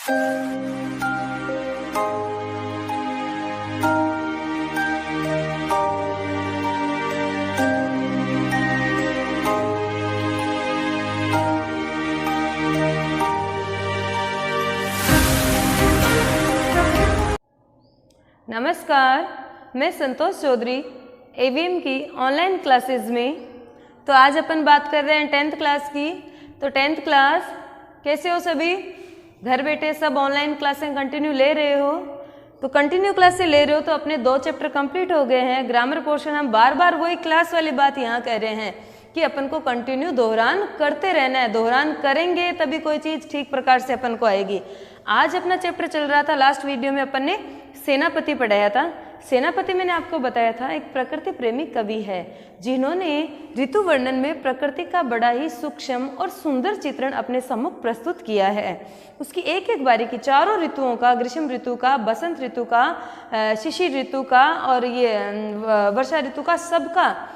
नमस्कार, मैं संतोष चौधरी एवीएम की ऑनलाइन क्लासेस में। तो आज अपन बात कर रहे हैं 10th क्लास की। तो 10th क्लास कैसे हो सभी? घर बैठे सब ऑनलाइन क्लासें कंटिन्यू ले रहे हो? तो कंटिन्यू क्लासें ले रहे हो तो अपने 2 चैप्टर कंप्लीट हो गए हैं। ग्रामर पोर्शन हम बार बार वही क्लास वाली बात यहाँ कह रहे हैं कि अपन को कंटिन्यू दोहरान करते रहना है। दोहरान करेंगे तभी कोई चीज़ ठीक प्रकार से अपन को आएगी। आज अपना चैप्टर चल रहा था, लास्ट वीडियो में अपन ने सेनापति पढ़ाया था। सेनापति मैंने आपको बताया था एक प्रकृति प्रेमी कवि है जिन्होंने ऋतु वर्णन में प्रकृति का बड़ा ही सूक्ष्म और सुंदर चित्रण अपने सम्मुख प्रस्तुत किया है। उसकी एक एक बारी की चारों ऋतुओं का, ग्रीष्म ऋतु का, बसंत ऋतु का, शिशिर ऋतु का और ये वर्षा ऋतु का, सबका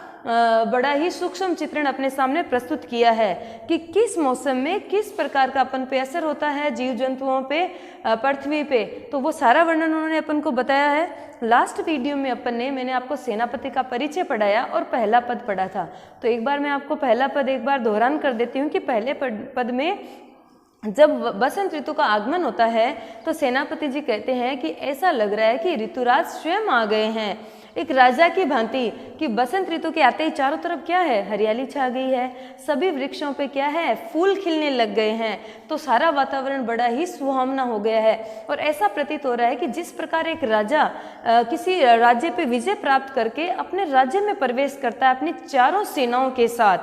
बड़ा ही सूक्ष्म चित्रण अपने सामने प्रस्तुत किया है कि किस मौसम में किस प्रकार का अपन पे असर होता है, जीव जंतुओं पे, पृथ्वी पे। तो वो सारा वर्णन उन्होंने अपन को बताया है। लास्ट वीडियो में मैंने आपको सेनापति का परिचय पढ़ाया और पहला पद पढ़ा था। तो एक बार मैं आपको पहला पद एक बार दोहरान कर देती हूँ कि पहले पद में जब बसंत ऋतु का आगमन होता है तो सेनापति जी कहते हैं कि ऐसा लग रहा है कि ऋतुराज स्वयं आ गए हैं, एक राजा की भांति। कि बसंत ऋतु के आते ही चारों तरफ क्या है, हरियाली छा गई है, सभी वृक्षों पे क्या है, फूल खिलने लग गए हैं। तो सारा वातावरण बड़ा ही सुहावना हो गया है और ऐसा प्रतीत हो रहा है कि जिस प्रकार एक राजा किसी राज्य पे विजय प्राप्त करके अपने राज्य में प्रवेश करता है अपनी चारों सेनाओं के साथ,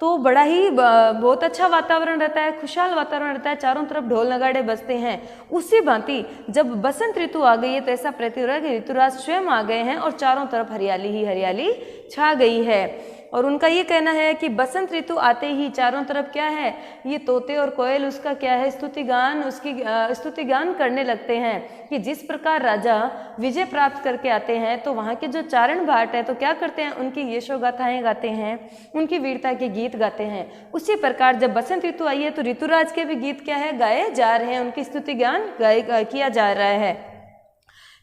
तो बड़ा ही बहुत अच्छा वातावरण रहता है, खुशहाल वातावरण रहता है, चारों तरफ ढोल नगाड़े बजते हैं। उसी भांति जब बसंत ऋतु आ गई है तो ऐसा प्रतीत हो रहा है कि ऋतुराज स्वयं आ गए हैं और चारों तरफ हरियाली ही हरियाली छा गई है। और उनका ये कहना है कि बसंत ऋतु आते ही चारों तरफ क्या है, ये तोते और कोयल उसका क्या है, स्तुतिगान, उसकी स्तुतिगान करने लगते हैं। कि जिस प्रकार राजा विजय प्राप्त करके आते हैं तो वहाँ के जो चारण भाट है तो क्या करते हैं, उनकी यशोगाथाएं गाते हैं, उनकी वीरता के गीत गाते हैं। उसी प्रकार जब बसंत ऋतु आई है तो ऋतुराज के भी गीत क्या है, गाए जा रहे हैं, उनकी स्तुतिगान किया जा रहा है।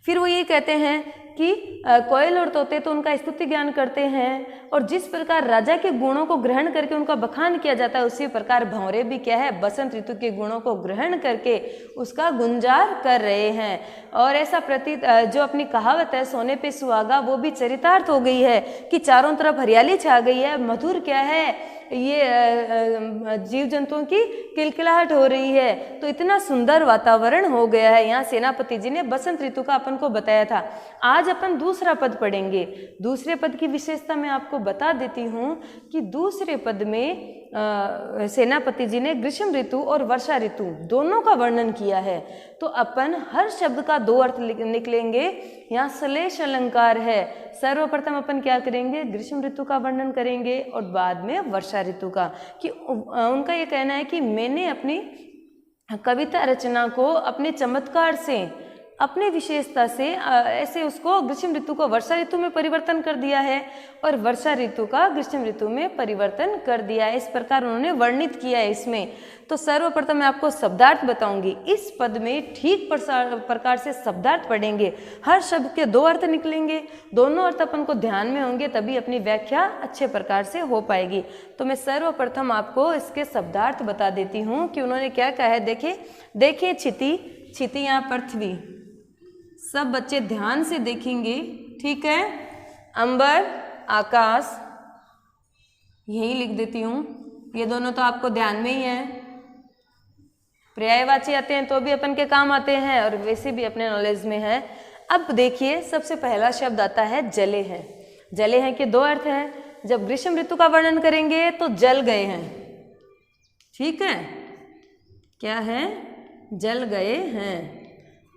फिर वो ये कहते हैं कि कोयल और तोते तो उनका स्तुति ज्ञान करते हैं और जिस प्रकार राजा के गुणों को ग्रहण करके उनका बखान किया जाता है उसी प्रकार भंवरे भी क्या है, बसंत ऋतु के गुणों को ग्रहण करके उसका गुंजार कर रहे हैं। और ऐसा प्रतीत जो अपनी कहावत है सोने पे सुहागा, वो भी चरितार्थ हो गई है कि चारों तरफ हरियाली छा गई है, मधुर क्या है, ये जीव जंतुओं की किलकिलाहट हो रही है। तो इतना सुंदर वातावरण हो गया है। यहाँ सेनापति जी ने बसंत ऋतु का अपन को बताया था। आज अपन दूसरा पद पढ़ेंगे। दूसरे पद की विशेषता मैं आपको बता देती हूँ कि दूसरे पद में सेनापति जी ने ग्रीष्म ऋतु और वर्षा ऋतु दोनों का वर्णन किया है। तो अपन हर शब्द का 2 अर्थ निकलेंगे। यहाँ श्लेष अलंकार है। सर्वप्रथम अपन क्या करेंगे, ग्रीष्म ऋतु का वर्णन करेंगे और बाद में वर्षा ऋतु का। कि उनका ये कहना है कि मैंने अपनी कविता रचना को अपने चमत्कार से, अपने विशेषता से ऐसे उसको ग्रीष्म ऋतु को वर्षा ऋतु में परिवर्तन कर दिया है और वर्षा ऋतु का ग्रीष्म ऋतु में परिवर्तन कर दिया है। इस प्रकार उन्होंने वर्णित किया है इसमें। तो सर्वप्रथम मैं आपको शब्दार्थ बताऊंगी। इस पद में ठीक प्रकार से शब्दार्थ पढ़ेंगे। हर शब्द के 2 अर्थ निकलेंगे, दोनों अर्थ अपन को ध्यान में होंगे तभी अपनी व्याख्या अच्छे प्रकार से हो पाएगी। तो मैं सर्वप्रथम आपको इसके शब्दार्थ बता देती हूँ कि उन्होंने क्या कहा है। देखिए क्षिति, क्षिति यहाँ पृथ्वी, सब बच्चे ध्यान से देखेंगे, ठीक है। अंबर, आकाश, यही लिख देती हूँ, ये दोनों तो आपको ध्यान में ही है। पर्यायवाची आते हैं तो भी अपन के काम आते हैं और वैसे भी अपने नॉलेज में है। अब देखिए सबसे पहला शब्द आता है जले हैं। जले हैं के 2 अर्थ है। जब ग्रीष्म ऋतु का वर्णन करेंगे तो जल गए हैं, ठीक है, क्या है, जल गए हैं।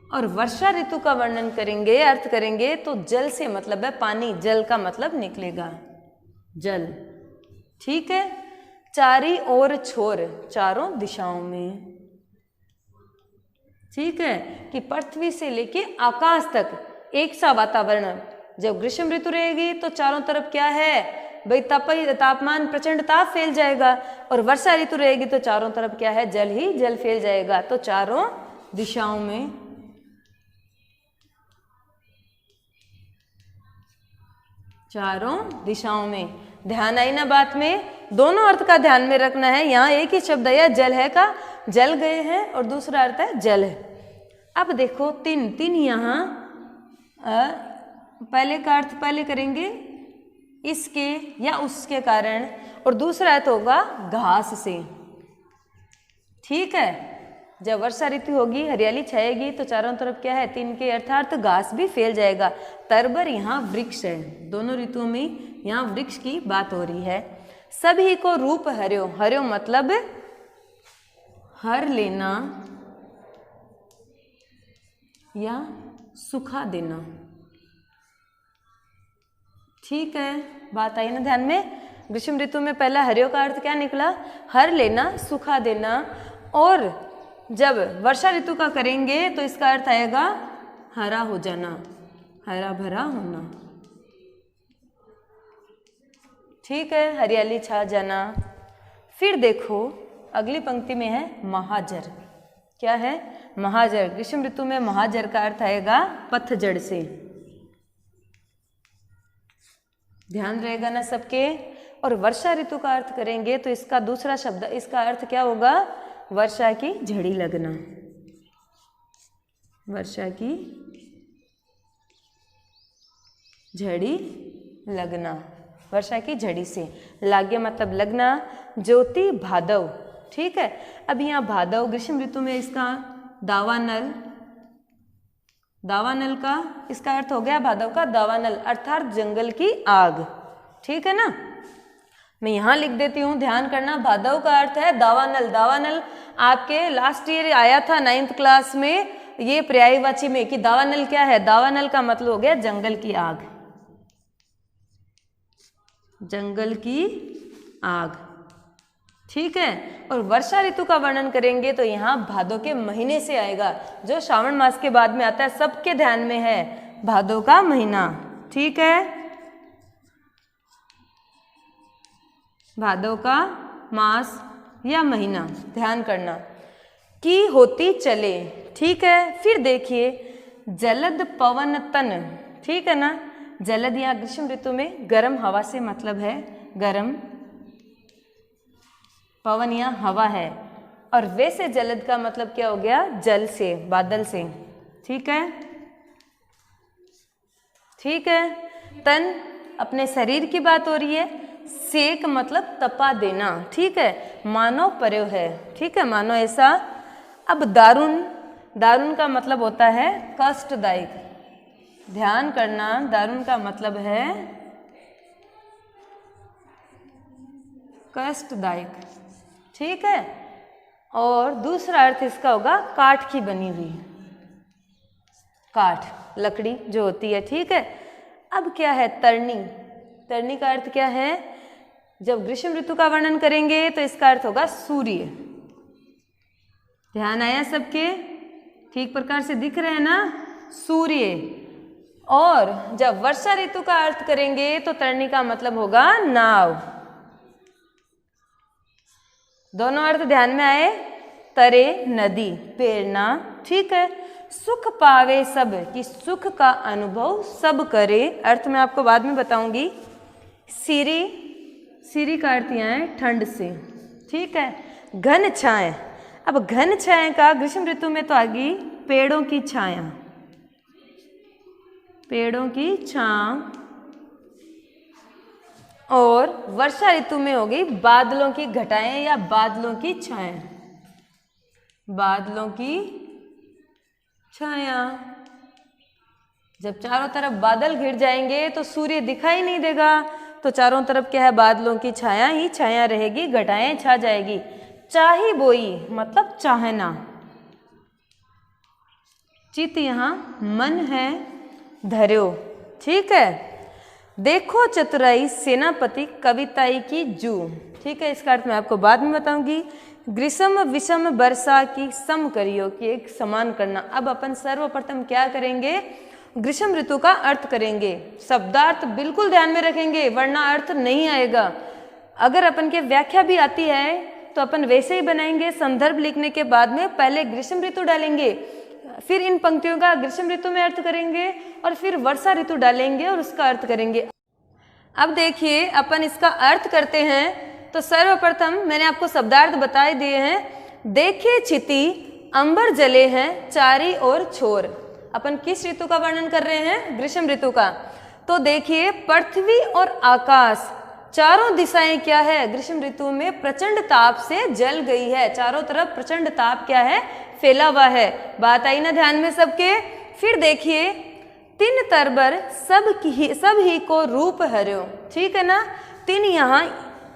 और वर्षा ऋतु का वर्णन करेंगे, अर्थ करेंगे तो जल से मतलब है पानी, जल का मतलब निकलेगा जल, ठीक है। चारी ओर छोर, चारों दिशाओं में, ठीक है। कि पृथ्वी से लेके आकाश तक एक सा वातावरण। जब ग्रीष्म ऋतु रहेगी तो चारों तरफ क्या है भाई, तापमान प्रचंड ताप फैल जाएगा और वर्षा ऋतु रहेगी तो चारों तरफ क्या है, जल ही जल फैल जाएगा। तो चारों दिशाओं में, चारों दिशाओं में। ध्यान आई ना बात में? दोनों अर्थ का ध्यान में रखना है। यहाँ एक ही शब्द है जल है का, जल गए हैं, और दूसरा अर्थ है जल है। अब देखो तीन तीन यहाँ पहले का अर्थ पहले करेंगे इसके या उसके कारण, और दूसरा अर्थ होगा घास से। ठीक है, जब वर्षा ऋतु होगी, हरियाली छाएगी, तो चारों तरफ क्या है? तीन के अर्थात घास भी फैल जाएगा। तरबर यहाँ वृक्ष है, दोनों ऋतुओं में यहाँ वृक्ष की बात हो रही है। सभी को रूप हर्यो, हर्यो मतलब हर लेना या सुखा देना। ठीक है, बात आई ना ध्यान में? ग्रीष्म ऋतु में पहला हर्यो का अर्थ क्या निकला? हर लेना, सुखा देना। और जब वर्षा ऋतु का करेंगे तो इसका अर्थ आएगा हरा हो जाना, हरा भरा होना। ठीक है, हरियाली छा जाना। फिर देखो अगली पंक्ति में है महाजर। क्या है? महाजर। ग्रीष्म ऋतु में महाजर का अर्थ आएगा पतझड़ से। ध्यान रहेगा ना सबके? और वर्षा ऋतु का अर्थ करेंगे तो इसका दूसरा शब्द, इसका अर्थ क्या होगा? वर्षा की झड़ी लगना, वर्षा की झड़ी लगना, वर्षा की झड़ी से। लाग्य मतलब लगना, ज्योति भादव। ठीक है, अब यहाँ भादव ग्रीष्म ऋतु में इसका दावानल, दावानल का इसका अर्थ हो गया भादव का दावानल अर्थात जंगल की आग। ठीक है ना? मैं यहाँ लिख देती हूँ, ध्यान करना। भादव का अर्थ है दावानल। दावानल आपके लास्ट ईयर आया था 9th क्लास में, ये पर्यायवाची में, कि दावानल क्या है? दावानल का मतलब हो गया जंगल की आग, जंगल की आग। ठीक है, और वर्षा ऋतु का वर्णन करेंगे तो यहाँ भादो के महीने से आएगा, जो श्रावण मास के बाद में आता है। सबके ध्यान में है भादो का महीना। ठीक है, भादव का मास या महीना, ध्यान करना। की होती चले। ठीक है, फिर देखिए जलद पवन तन। ठीक है ना? जलद या ग्रीष्म ऋतु में गर्म हवा से मतलब है गर्म, पवन या हवा है, और वैसे जलद का मतलब क्या हो गया? जल से, बादल से। ठीक है, ठीक है। तन अपने शरीर की बात हो रही है। सेक मतलब तपा देना। ठीक है, मानो पर्यो है। ठीक है, मानो ऐसा। अब दारुण, दारुण का मतलब होता है कष्टदायक। ध्यान करना, दारुण का मतलब है कष्टदायक। ठीक है, और दूसरा अर्थ इसका होगा काठ की बनी हुई, काठ, लकड़ी जो होती है। ठीक है, अब क्या है? तरनी। तरनी का अर्थ क्या है? जब ग्रीष्म ऋतु का वर्णन करेंगे तो इसका अर्थ होगा सूर्य। ध्यान आया सबके? ठीक प्रकार से दिख रहे हैं ना? सूर्य। और जब वर्षा ऋतु का अर्थ करेंगे तो तरनी का मतलब होगा नाव। दोनों अर्थ ध्यान में आए? तरे नदी, प्रेरणा। ठीक है, सुख पावे सब, कि सुख का अनुभव सब करे। अर्थ मैं आपको बाद में बताऊंगी। सिरी, सिरी का अर्थ यहाँ है ठंड से। ठीक है, घन छाए। अब घन छाया का ग्रीष्म ऋतु में तो आ गई पेड़ों की छाया, पेड़ों की छांव, और वर्षा ऋतु में होगी बादलों की घटाएं या बादलों की छाया, बादलों की छाया। जब चारों तरफ बादल घिर जाएंगे तो सूर्य दिखाई नहीं देगा, तो चारों तरफ क्या है? बादलों की छाया ही छाया रहेगी, घटाएं छा जाएगी। चाही बोई मतलब चाहना। चित यहाँ मन है धर्यो। ठीक है, देखो चतुराई सेनापति कविताई की जू। ठीक है, इसका अर्थ मैं आपको बाद में बताऊंगी। ग्रीष्म विषम वर्षा की सम करियो, की एक समान करना। अब अपन सर्वप्रथम क्या करेंगे? ग्रीष्म ऋतु का अर्थ करेंगे। शब्दार्थ बिल्कुल ध्यान में रखेंगे, वरना अर्थ नहीं आएगा। अगर अपन के व्याख्या भी आती है तो अपन वैसे ही बनाएंगे। संदर्भ लिखने के बाद में पहले ग्रीष्म ऋतु डालेंगे, फिर इन पंक्तियों का ग्रीष्म ऋतु में अर्थ करेंगे और फिर वर्षा ऋतु डालेंगे और उसका अर्थ करेंगे। अब देखिए अपन इसका अर्थ करते हैं। तो सर्वप्रथम मैंने आपको शब्दार्थ बताए दिए हैं। देखे छिति अंबर जले हैं चारी ओर छोर। अपन किस ऋतु का वर्णन कर रहे हैं? ग्रीष्म ऋतु का। तो देखिए पृथ्वी और आकाश चारों दिशाएं क्या है? ग्रीष्म ऋतु में प्रचंड ताप से जल गई है। चारों तरफ प्रचंड ताप क्या है? फैला हुआ है। बात आई ना ध्यान में सबके? फिर देखिए तीन तरबर सब ही को रूप हर्यो। ठीक है ना? तीन यहाँ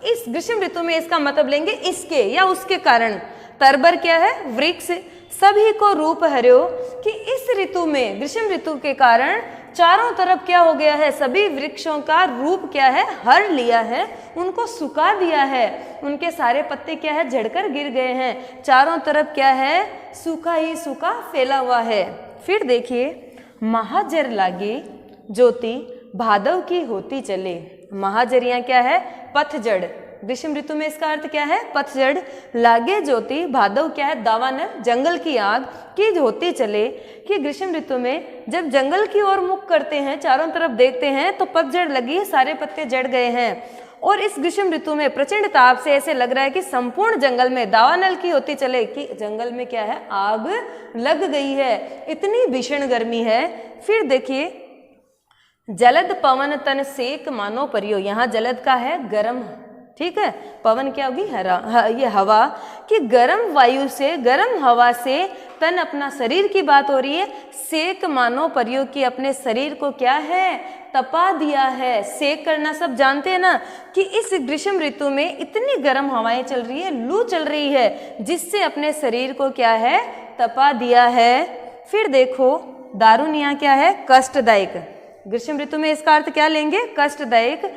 इस ग्रीष्म ऋतु में इसका मतलब लेंगे इसके या उसके कारण। तरबर क्या है? वृक्ष। सभी को रूप हर्यो कि इस ऋतु में ग्रीष्म ऋतु के कारण चारों तरफ क्या हो गया है? सभी वृक्षों का रूप क्या है? हर लिया है, उनको सुखा दिया है। उनके सारे पत्ते क्या है? झड़कर गिर गए हैं। चारों तरफ क्या है? सूखा ही सूखा फैला हुआ है। फिर देखिए महाजर लागे ज्योति भादव की होती चले। महाजरियां क्या है? पतझड़। ग्रीष्म ऋतु में इसका अर्थ क्या है? पतझड़। लागे ज्योति भादव क्या है? दावानल, जंगल की आग की होती चले। कि ग्रीष्म ऋतु में जब जंगल की ओर मुख करते हैं, चारों तरफ देखते हैं तो पतझड़ लगी, सारे पत्ते जड़ गए हैं। और इस ग्रीष्म ऋतु में प्रचंड ताप से ऐसे लग रहा है कि संपूर्ण जंगल में दावानल की होती चले कि जंगल में क्या है? आग लग गई है। इतनी भीषण गर्मी है। फिर देखिए जलद पवन तन सेक मानो परियो। यहाँ जलद का है गर्म। ठीक है? पवन क्या होगी? ये हवा। कि गर्म वायु से, गर्म हवा से तन अपना शरीर की बात हो रही है। सेक मानो परियो की अपने शरीर को क्या है? तपा दिया है। सेक करना सब जानते हैं ना कि इस ग्रीष्म ऋतु में इतनी गर्म हवाएं चल रही है, लू चल रही है, जिससे अपने शरीर को क्या है? तपा दिया है। फिर देखो दारुण यहाँ क्या है? कष्टदायक। ग्रीष्म ऋतु में इसका अर्थ क्या लेंगे? कष्टदायक।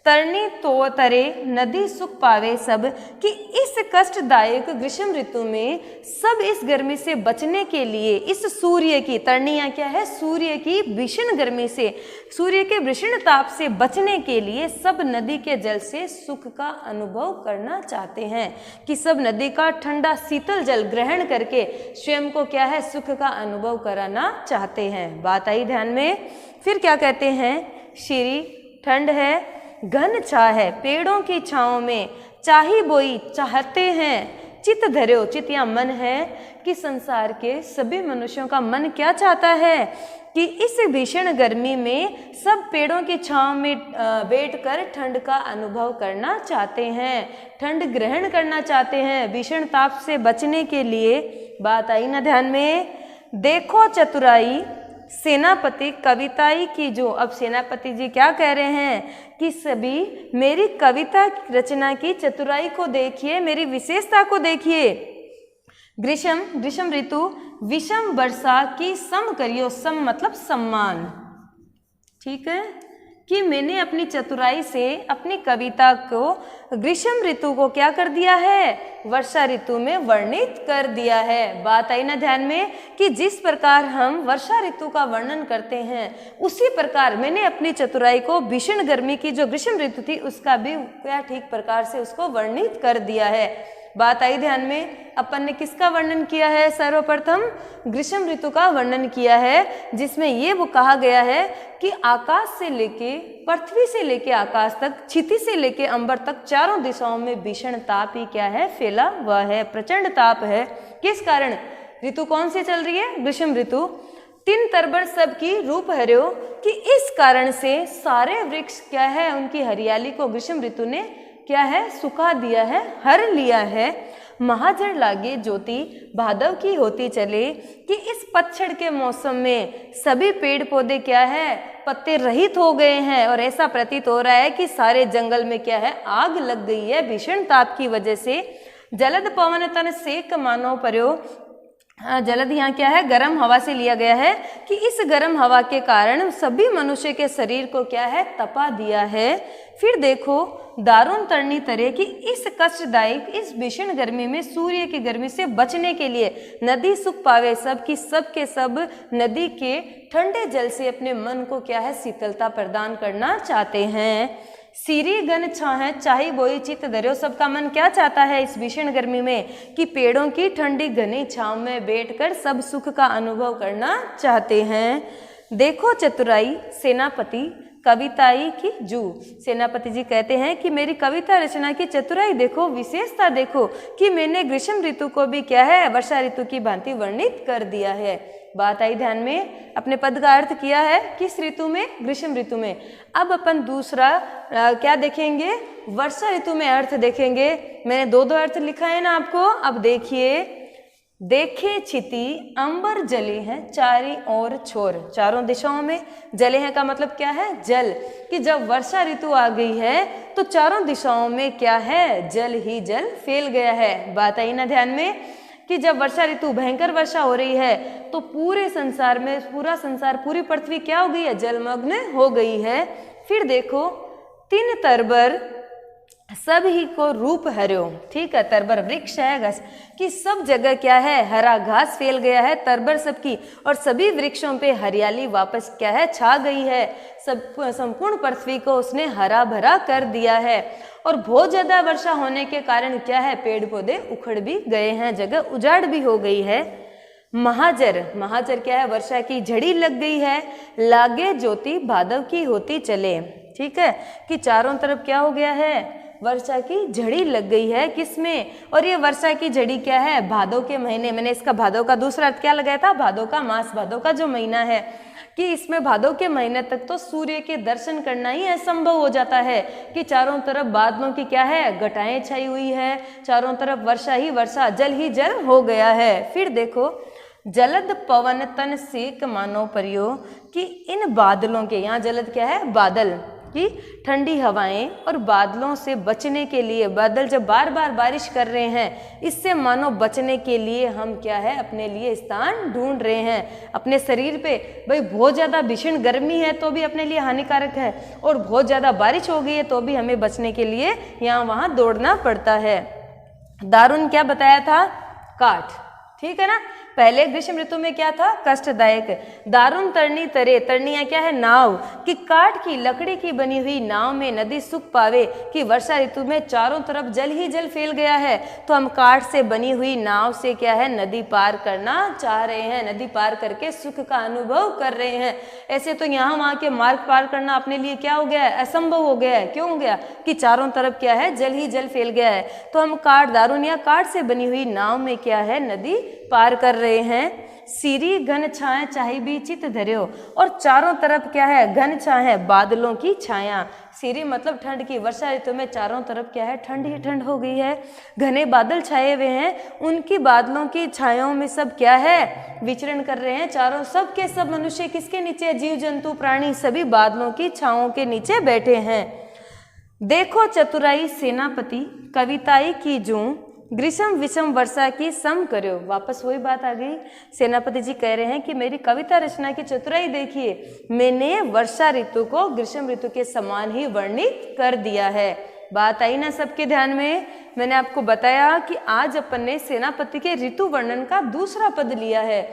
तरनी तो तरे नदी सुख पावे सब। कि इस कष्टदायक ग्रीष्म ऋतु में सब इस गर्मी से बचने के लिए, इस सूर्य की, तरनिया क्या है? सूर्य की भीषण गर्मी से, सूर्य के भीषण ताप से बचने के लिए सब नदी के जल से सुख का अनुभव करना चाहते हैं। कि सब नदी का ठंडा शीतल जल ग्रहण करके स्वयं को क्या है? सुख का अनुभव कराना चाहते हैं। बात आई ध्यान में? फिर क्या कहते हैं? श्री ठंड है, घन छा है पेड़ों की छाओं में, चाही बोई चाहते हैं चित धर्यो। चित या मन है कि संसार के सभी मनुष्यों का मन क्या चाहता है? कि इस भीषण गर्मी में सब पेड़ों की छांव में बैठकर ठंड का अनुभव करना चाहते हैं, ठंड ग्रहण करना चाहते हैं, भीषण ताप से बचने के लिए। बात आई ना ध्यान में? देखो चतुराई सेनापति कविताई की जो। अब सेनापति जी क्या कह रहे हैं कि सभी मेरी कविता रचना की चतुराई को देखिए, मेरी विशेषता को देखिए। ग्रीष्म ऋतु विषम वर्षा की सम करियो। सम मतलब सम्मान। ठीक है? कि मैंने अपनी चतुराई से अपनी कविता को ग्रीष्म ऋतु को क्या कर दिया है? वर्षा ऋतु में वर्णित कर दिया है। बात आई ना ध्यान में? कि जिस प्रकार हम वर्षा ऋतु का वर्णन करते हैं, उसी प्रकार मैंने अपनी चतुराई को भीषण गर्मी की जो ग्रीष्म ऋतु थी उसका भी क्या ठीक प्रकार से उसको वर्णित कर दिया है। बात आई ध्यान में? अपन ने किसका वर्णन किया है? सर्वप्रथम ग्रीष्म ऋतु का वर्णन किया है, जिसमें ये वो कहा गया है कि आकाश से लेके, पृथ्वी से लेके आकाश तक, क्षिति से लेके अंबर तक चारों दिशाओं में भीषण ताप ही क्या है? फैला हुआ है, प्रचंड ताप है। किस कारण? ऋतु कौन सी चल रही है? ग्रीष्म ऋतु। तीन तरबर सब की रूप हर्यो। कि इस कारण से सारे वृक्ष क्या है? उनकी हरियाली को ग्रीष्म ऋतु ने क्या है? सुखा दिया है, हर लिया है। महाजर लागे ज्योति भादव की होती चले। कि इस पतझड़ के मौसम में सभी पेड़ पौधे क्या है? पत्ते रहित हो गए हैं और ऐसा प्रतीत हो रहा है कि सारे जंगल में क्या है? आग लग गई है भीषण ताप की वजह से। जलद पवन तन सेक मानो पर्यो। जलद यहाँ क्या है? गर्म हवा से लिया गया है। कि इस गर्म हवा के कारण सभी मनुष्य के शरीर को क्या है? तपा दिया है। फिर देखो दारुण तरनी तरह की इस कष्टदायक, इस भीषण गर्मी में सूर्य की गर्मी से बचने के लिए नदी सुख पावे सब। की सब के सब नदी के ठंडे जल से अपने मन को क्या है? शीतलता प्रदान करना चाहते हैं। सीरी गन छाहे चाही बोई चित धर्यो। सबका मन क्या चाहता है इस भीषण गर्मी में कि पेड़ों की ठंडी घनी छांव में बैठकर सब सुख का अनुभव करना चाहते हैं। देखो चतुराई सेनापति कविताई की जू। सेनापति जी कहते हैं कि मेरी कविता रचना की चतुराई देखो, विशेषता देखो कि मैंने ग्रीष्म ऋतु को भी क्या है वर्षा ऋतु की भांति वर्णित कर दिया है। बात आई ध्यान में, अपने पद का अर्थ किया है किस ऋतु में, ग्रीष्म ऋतु में। अब अपन दूसरा क्या देखेंगे, वर्षा ऋतु में अर्थ देखेंगे। मैंने दो अर्थ लिखा है ना आपको। अब देखिए, देखे छिति अंबर जले हैं चारी ओर छोर। चारों दिशाओं में जले हैं का मतलब क्या है, जल। कि जब वर्षा ऋतु आ गई है तो चारों दिशाओं में क्या है, जल ही जल फैल गया है। बात आई ना ध्यान में कि जब वर्षा ऋतु भयंकर वर्षा हो रही है तो पूरे संसार में, पूरा संसार, पूरी पृथ्वी क्या हो गई है, जलमग्न हो गई है। फिर देखो, तीन तरबर सब ही को रूप हर्यो। ठीक है, तरबर वृक्ष है घास कि सब जगह क्या है, हरा घास फैल गया है तरबर सबकी, और सभी वृक्षों पे हरियाली वापस क्या है, छा गई है। सब संपूर्ण पृथ्वी को उसने हरा भरा कर दिया है। और बहुत ज्यादा वर्षा होने के कारण क्या है, पेड़ पौधे उखड़ भी गए हैं, जगह उजाड़ भी हो गई है। महाजर, महाजर क्या है, वर्षा की झड़ी लग गई है। लागे ज्योति भादव की होती चले। ठीक है, कि चारों तरफ क्या हो गया है, वर्षा की झड़ी लग गई है। किसमें, और ये वर्षा की झड़ी क्या है, भादव के महीने। मैंने इसका भादव का दूसरा अर्थ क्या लगाया था, भादव का मास, भादव का जो महीना है, कि इसमें भादव के महीने तक तो सूर्य के दर्शन करना ही असंभव हो जाता है। कि चारों तरफ बादलों की क्या है, घटाएं छाई हुई है, चारों तरफ वर्षा ही वर्षा, जल ही जल हो गया है। फिर देखो, जलद पवन तन सेक मानो परियो। कि इन बादलों के, यहाँ जलद क्या है, बादल की ठंडी हवाएं और बादलों से बचने के लिए, बादल जब बार बार बारिश कर रहे हैं, इससे मानो बचने के लिए हम क्या है, अपने लिए स्थान ढूंढ रहे हैं। अपने शरीर पे भाई बहुत ज़्यादा भीषण गर्मी है तो भी अपने लिए हानिकारक है, और बहुत ज़्यादा बारिश हो गई है तो भी हमें बचने के लिए यहाँ वहाँ दौड़ना पड़ता है। दारुण क्या बताया था, काठ। ठीक है ना, पहले ग्रीष्म ऋतु में क्या था, कष्टदायक। दारुण तरनी तरे, तरनिया क्या है, नाव। कि काठ की लकड़ी की बनी हुई नाव में नदी सुख पावे। कि वर्षा ऋतु में चारों तरफ जल ही जल फैल गया है, तो हम काठ से बनी हुई नाव से क्या है, नदी पार करना चाह रहे हैं, नदी पार करके सुख का अनुभव कर रहे हैं। ऐसे तो यहाँ वहाँ के मार्ग पार करना अपने लिए क्या हो गया है, असंभव हो गया है। क्यों हो गया, कि चारों तरफ क्या है, जल ही जल फैल गया है। तो हम काठ, दारुण या काठ से बनी हुई नाव में क्या है, नदी पार कर रहे हैं। सीरी घन छाए चाहे भी चित धर्यो। और चारों तरफ क्या है, घन छाए, बादलों की छाया। सीरी मतलब ठंड की, वर्षा ऋतु में चारों तरफ क्या है, ठंड ही ठंड हो गई है, घने बादल छाए हुए हैं। उनकी बादलों की छायाओं में सब क्या है, विचरण कर रहे हैं। चारों सब के सब मनुष्य किसके नीचे, जीव जंतु प्राणी सभी बादलों की छाओं के नीचे बैठे हैं। देखो चतुराई सेनापति कविताई की जूं। ग्रीष्म विषम वर्षा की सम करो। वापस वही बात आ गई, सेनापति जी कह रहे हैं कि मेरी कविता रचना की चतुराई देखिए, मैंने वर्षा ऋतु को ग्रीष्म ऋतु के समान ही वर्णित कर दिया है। बात आई ना सबके ध्यान में। मैंने आपको बताया कि आज अपन ने सेनापति के ऋतु वर्णन का दूसरा पद लिया है,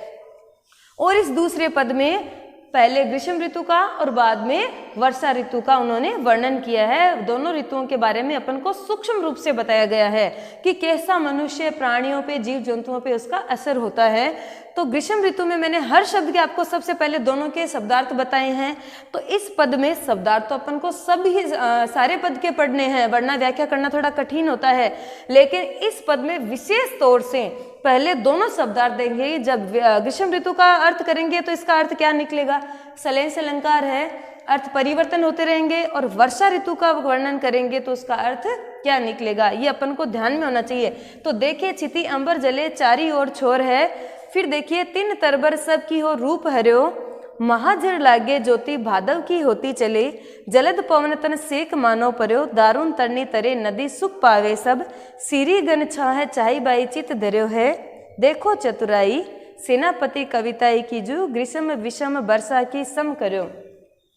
और इस दूसरे पद में पहले ग्रीष्म ऋतु का और बाद में वर्षा ऋतु का उन्होंने वर्णन किया है। दोनों ऋतुओं के बारे में अपन को सूक्ष्म रूप से बताया गया है कि कैसा मनुष्य, प्राणियों पे, जीव जंतुओं पे उसका असर होता है। तो ग्रीष्म ऋतु में मैंने हर शब्द के आपको सबसे पहले दोनों के शब्दार्थ बताए हैं। तो इस पद में शब्दार्थ तो अपन को सभी सारे पद के पढ़ने हैं, वरना व्याख्या करना थोड़ा कठिन होता है। लेकिन इस पद में विशेष तौर से पहले दोनों शब्दार्थ देंगे। जब ग्रीष्म ऋतु का अर्थ करेंगे तो इसका अर्थ क्या निकलेगा, सलय से अलंकार है, अर्थ परिवर्तन होते रहेंगे। और वर्षा ऋतु का वर्णन करेंगे तो उसका अर्थ क्या निकलेगा, ये अपन को ध्यान में होना चाहिए। तो देखिए, छिति अंबर जले चारी ओर छोर है। फिर देखिए, तीन तरबर सब की हो रूप हर्यो। महाजर लागे ज्योति भादव की होती चले। जलद पवन तन सेक मानो पर्यो। दारुण तरनी तरे नदी सुख पावे सब। सीरी गन छाह चाही बाई चित धर्यो है। देखो चतुराई सेनापति कविताई की जू। ग्रीष्म विषम वर्षा की सम कर्यो।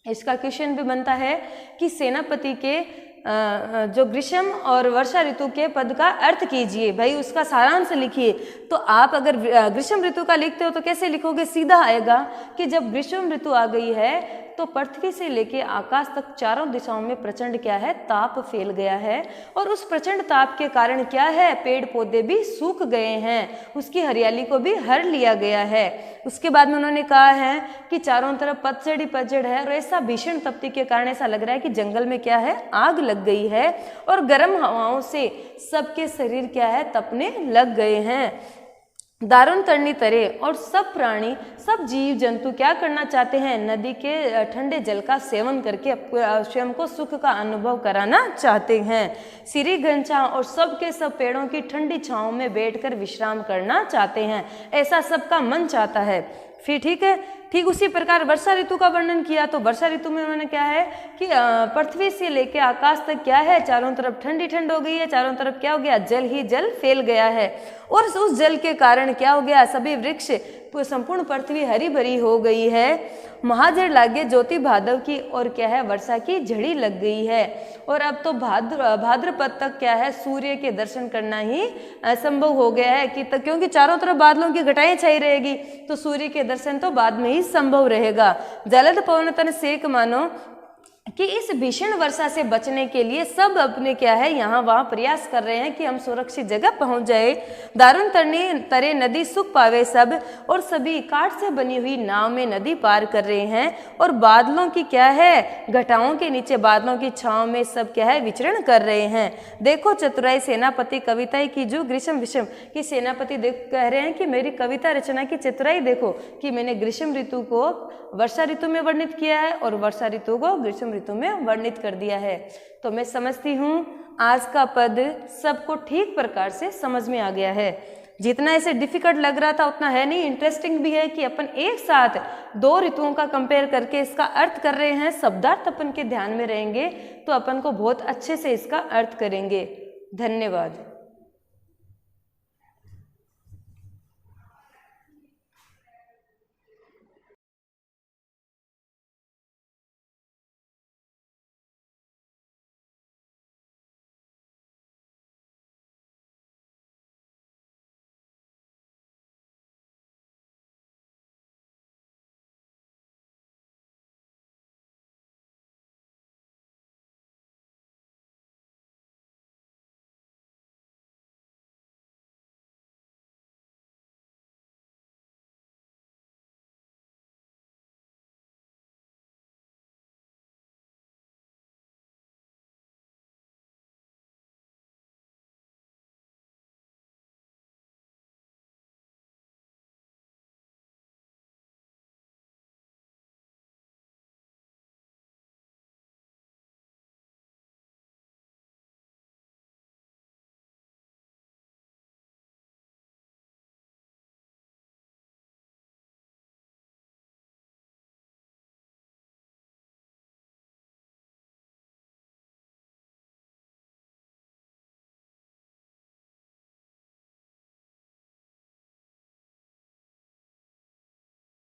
इसका क्वेश्चन भी बनता है कि सेनापति के जो ग्रीष्म और वर्षा ऋतु के पद का अर्थ कीजिए, भाई उसका सारांश लिखिए। तो आप अगर ग्रीष्म ऋतु का लिखते हो तो कैसे लिखोगे, सीधा आएगा कि जब ग्रीष्म ऋतु आ गई है तो पृथ्वी से लेके आकाश तक चारों दिशाओं में प्रचंड क्या है, ताप फैल गया है। और उस प्रचंड ताप के कारण क्या है, पेड़ पौधे भी सूख गए हैं, उसकी हरियाली को भी हर लिया गया है। उसके बाद में उन्होंने कहा है कि चारों तरफ पतझड़ ही पतझड़ है और ऐसा भीषण तपती के कारण ऐसा लग रहा है कि जंगल में क्या है, आग लग गई है और गर्म हवाओं से सबके शरीर क्या है, तपने लग गए हैं। दारुण तरनी तरे और सब प्राणी, सब जीव जंतु क्या करना चाहते हैं, नदी के ठंडे जल का सेवन करके स्वयं को सुख का अनुभव कराना चाहते हैं। सिरी घनछांव और सब के सब पेड़ों की ठंडी छांव में बैठकर विश्राम करना चाहते हैं, ऐसा सबका मन चाहता है। फिर ठीक है, ठीक उसी प्रकार वर्षा ऋतु का वर्णन किया। तो वर्षा ऋतु में उन्होंने क्या है कि पृथ्वी से लेकर आकाश तक क्या है, चारों तरफ ठंडी ठंड हो गई है, चारों तरफ क्या हो गया, जल ही जल फैल गया है। और उस जल के कारण क्या हो गया, सभी वृक्ष, संपूर्ण पृथ्वी हरी भरी हो गई है। महाजर लागे ज्योति भादव की और क्या है, वर्षा की झड़ी लग गई है। और अब तो भाद्रपद तक क्या है, सूर्य के दर्शन करना ही असंभव हो गया है कि क्योंकि चारों तरफ बादलों की घटाएं छाई रहेगी तो सूर्य के दर्शन तो बाद में ही संभव रहेगा। जलद पवन तन सेक मानो कि इस भीषण वर्षा से बचने के लिए सब अपने क्या है, यहाँ वहाँ प्रयास कर रहे हैं कि हम सुरक्षित जगह पहुँच जाए। दारुण तरे नदी सुख पावे सब, और सभी काठ से बनी हुई नाव में नदी पार कर रहे हैं। और बादलों की क्या है, घटाओं के नीचे बादलों की छांव में सब क्या है, विचरण कर रहे हैं। देखो चतुराई सेनापति कविताएं की जो ग्रीष्म विषम की सेनापति कह रहे हैं कि मेरी कविता रचना की चतुराई देखो कि मैंने ग्रीष्म ऋतु को वर्षा ऋतु में वर्णित किया है और वर्षा ऋतु को ग्रीष्म ऋतु में वर्णित कर दिया है। तो मैं समझती हूँ आज का पद सबको ठीक प्रकार से समझ में आ गया है। जितना ऐसे डिफिकल्ट लग रहा था उतना है नहीं, इंटरेस्टिंग भी है कि अपन एक साथ दो ऋतुओं का कंपेयर करके इसका अर्थ कर रहे हैं। शब्दार्थ अपन के ध्यान में रहेंगे तो अपन को बहुत अच्छे से इसका अर्थ करेंगे। धन्यवाद।